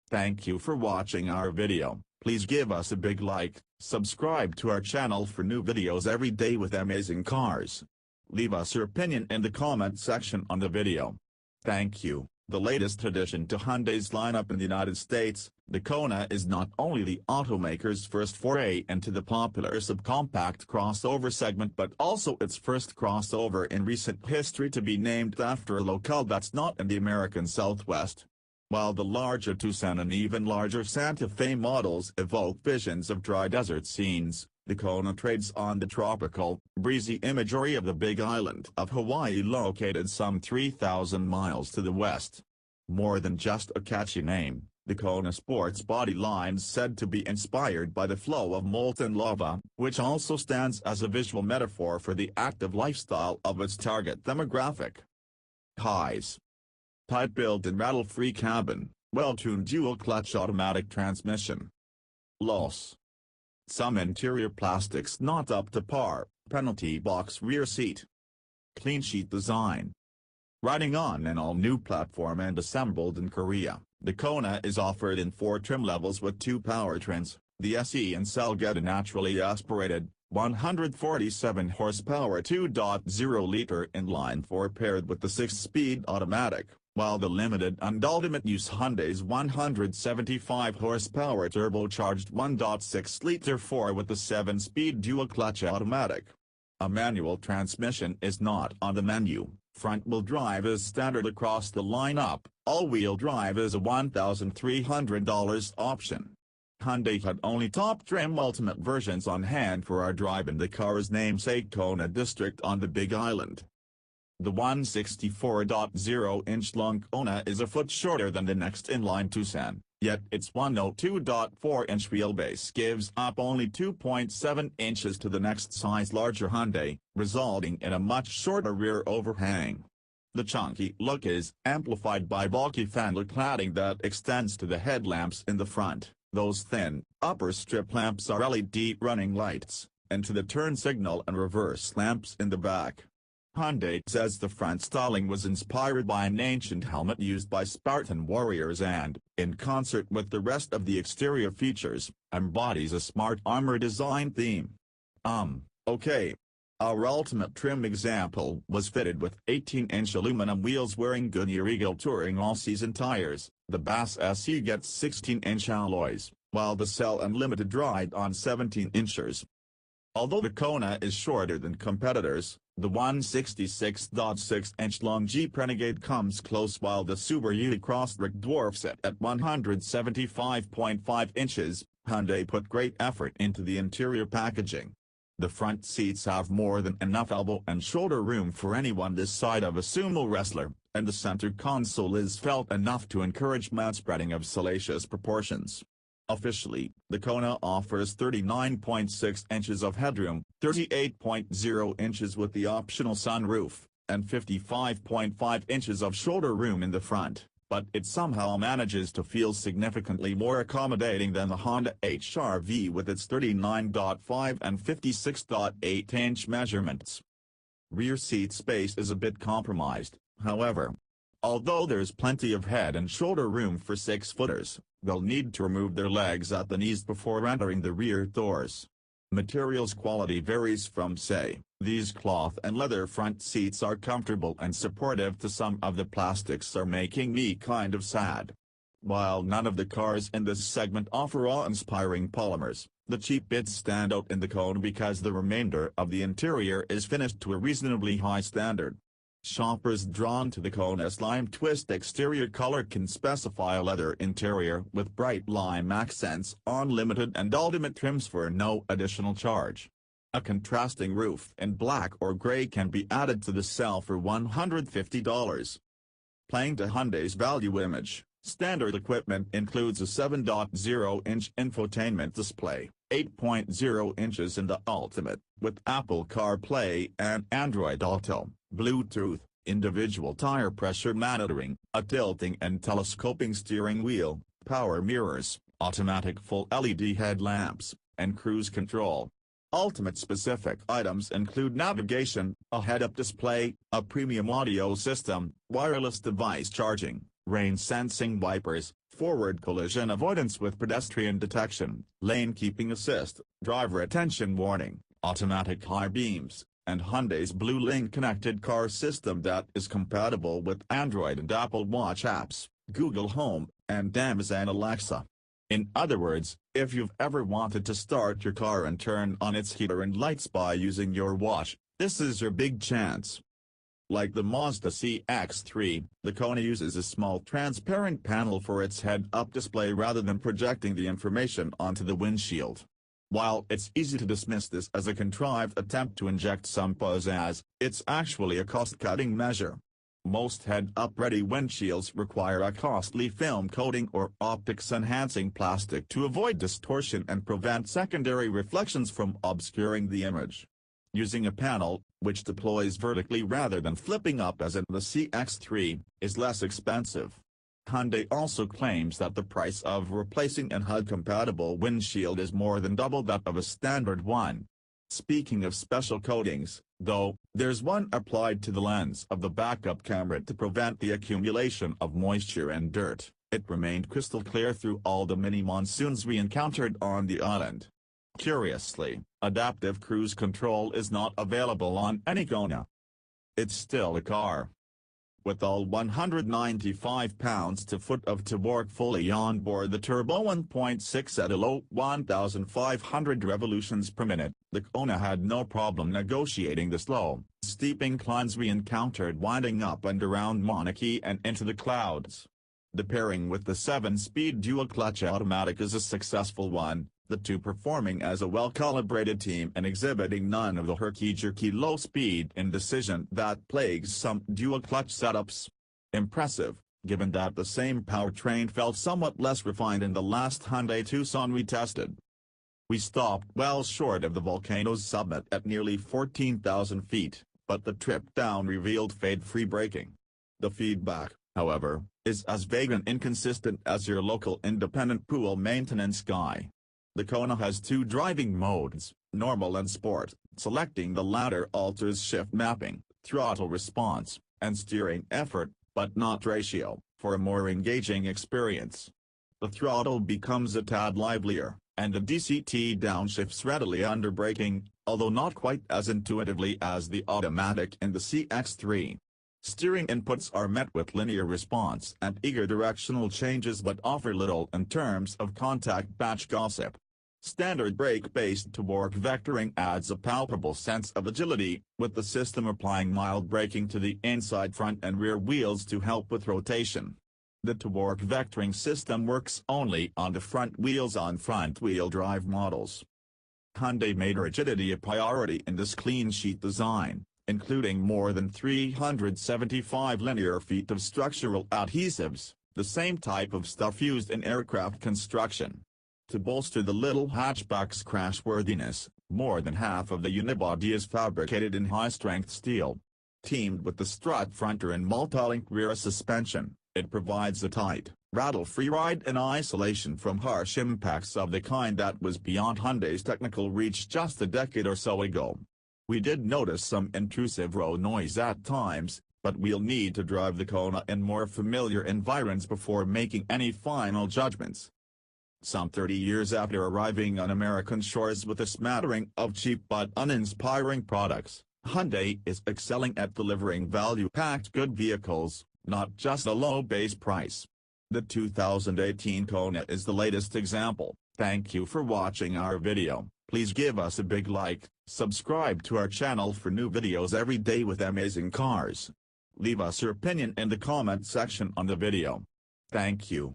Thank you for watching our video. Please give us a big like, subscribe to our channel for new videos every day with amazing cars. Leave us your opinion in the comment section on the video. Thank you. The latest addition to Hyundai's lineup in the United States, the Kona is not only the automaker's first foray into the popular subcompact crossover segment but also its first crossover in recent history to be named after a locale that's not in the American Southwest. While the larger Tucson and even larger Santa Fe models evoke visions of dry desert scenes, the Kona trades on the tropical, breezy imagery of the Big Island of Hawaii, located some 3,000 miles to the west. More than just a catchy name, the Kona sports body line's said to be inspired by the flow of molten lava, which also stands as a visual metaphor for the active lifestyle of its target demographic. Highs. Tight build and rattle-free cabin, well-tuned dual-clutch automatic transmission. Loss. Some interior plastics not up to par, penalty box rear seat. Clean sheet design. Riding on an all-new platform and assembled in Korea, the Kona is offered in 4 trim levels with 2 powertrains. The SE and Cell get a naturally aspirated, 147 horsepower 2.0-liter inline-4 paired with the 6-speed automatic, while the limited and ultimate use Hyundai's 175 horsepower turbocharged 1.6-liter 4 with the 7-speed dual-clutch automatic. A manual transmission is not on the menu. Front-wheel drive is standard across the lineup. All-wheel drive is a $1,300 option. Hyundai had only top-trim ultimate versions on hand for our drive in the car's namesake Kona district on the Big Island. The 164.0-inch long Kona is a foot shorter than the next inline Tucson, yet its 102.4-inch wheelbase gives up only 2.7 inches to the next size larger Hyundai, resulting in a much shorter rear overhang. The chunky look is amplified by bulky fender cladding that extends to the headlamps in the front. Those thin, upper strip lamps are LED running lights, and to the turn signal and reverse lamps in the back. Hyundai says the front styling was inspired by an ancient helmet used by Spartan warriors and, in concert with the rest of the exterior features, embodies a smart armor design theme. Okay. Our ultimate trim example was fitted with 18-inch aluminum wheels wearing Goodyear Eagle Touring all-season tires. The Bass SE gets 16-inch alloys, while the Cell Unlimited ride on 17-inchers. Although the Kona is shorter than competitors, the 166.6-inch long Jeep Renegade comes close, while the Subaru Crosstrek dwarfs it at 175.5 inches. Hyundai put great effort into the interior packaging. The front seats have more than enough elbow and shoulder room for anyone this side of a sumo wrestler, and the center console is felt enough to encourage manspreading of salacious proportions. Officially, the Kona offers 39.6 inches of headroom, 38.0 inches with the optional sunroof, and 55.5 inches of shoulder room in the front, but it somehow manages to feel significantly more accommodating than the Honda HR-V with its 39.5 and 56.8-inch measurements. Rear seat space is a bit compromised, however. Although there's plenty of head and shoulder room for 6-footers, they'll need to remove their legs at the knees before entering the rear doors. Materials quality varies from say. These cloth and leather front seats are comfortable and supportive to some of the plastics are making me kind of sad. While none of the cars in this segment offer awe-inspiring polymers, the cheap bits stand out in the Kona because the remainder of the interior is finished to a reasonably high standard. Shoppers drawn to the Kona's lime twist exterior color can specify a leather interior with bright lime accents on limited and ultimate trims for no additional charge. A contrasting roof in black or gray can be added to the Cell for $150. Playing to Hyundai's value image, standard equipment includes a 7.0-inch infotainment display, 8.0 inches in the Ultimate, with Apple CarPlay and Android Auto, Bluetooth, individual tire pressure monitoring, a tilting and telescoping steering wheel, power mirrors, automatic full LED headlamps, and cruise control. Ultimate specific items include navigation, a head-up display, a premium audio system, wireless device charging, rain-sensing wipers, forward collision avoidance with pedestrian detection, lane keeping assist, driver attention warning, automatic high beams, and Hyundai's Blue Link connected car system that is compatible with Android and Apple Watch apps, Google Home, and Amazon Alexa. In other words, if you've ever wanted to start your car and turn on its heater and lights by using your watch, this is your big chance. Like the Mazda CX-3, the Kona uses a small transparent panel for its head-up display rather than projecting the information onto the windshield. While it's easy to dismiss this as a contrived attempt to inject some pizzazz, it's actually a cost-cutting measure. Most head-up ready windshields require a costly film coating or optics-enhancing plastic to avoid distortion and prevent secondary reflections from obscuring the image. Using a panel, which deploys vertically rather than flipping up as in the CX-3, is less expensive. Hyundai also claims that the price of replacing an HUD-compatible windshield is more than double that of a standard one. Speaking of special coatings, though, there's one applied to the lens of the backup camera to prevent the accumulation of moisture and dirt. It remained crystal clear through all the mini monsoons we encountered on the island. Curiously, adaptive cruise control is not available on any Kona. It's still a car. With all 195 pounds-to-foot of torque fully on board the turbo 1.6 at a low 1,500 revolutions per minute, the Kona had no problem negotiating the slow, steep inclines we encountered winding up and around Mauna Kea and into the clouds. The pairing with the 7-speed dual-clutch automatic is a successful one, the two performing as a well-calibrated team and exhibiting none of the herky-jerky low-speed indecision that plagues some dual-clutch setups. Impressive, given that the same powertrain felt somewhat less refined in the last Hyundai Tucson we tested. We stopped well short of the volcano's summit at nearly 14,000 feet, but the trip down revealed fade-free braking. The feedback, however, is as vague and inconsistent as your local independent pool maintenance guy. The Kona has two driving modes, normal and sport. Selecting the latter alters shift mapping, throttle response, and steering effort, but not ratio, for a more engaging experience. The throttle becomes a tad livelier, and the DCT downshifts readily under braking, although not quite as intuitively as the automatic in the CX-3. Steering inputs are met with linear response and eager directional changes but offer little in terms of contact patch gossip. Standard brake-based torque vectoring adds a palpable sense of agility, with the system applying mild braking to the inside front and rear wheels to help with rotation. The torque vectoring system works only on the front wheels on front-wheel drive models. Hyundai made rigidity a priority in this clean-sheet design, including more than 375 linear feet of structural adhesives, the same type of stuff used in aircraft construction. To bolster the little hatchback's crashworthiness, more than half of the unibody is fabricated in high-strength steel. Teamed with the strut fronter and multi-link rear suspension, it provides a tight, rattle-free ride and isolation from harsh impacts of the kind that was beyond Hyundai's technical reach just a decade or so ago. We did notice some intrusive road noise at times, but we'll need to drive the Kona in more familiar environs before making any final judgments. Some 30 years after arriving on American shores with a smattering of cheap but uninspiring products, Hyundai is excelling at delivering value-packed good vehicles, not just a low base price. The 2018 Kona is the latest example. Thank you for watching our video. Please give us a big like, subscribe to our channel for new videos every day with amazing cars. Leave us your opinion in the comment section on the video. Thank you.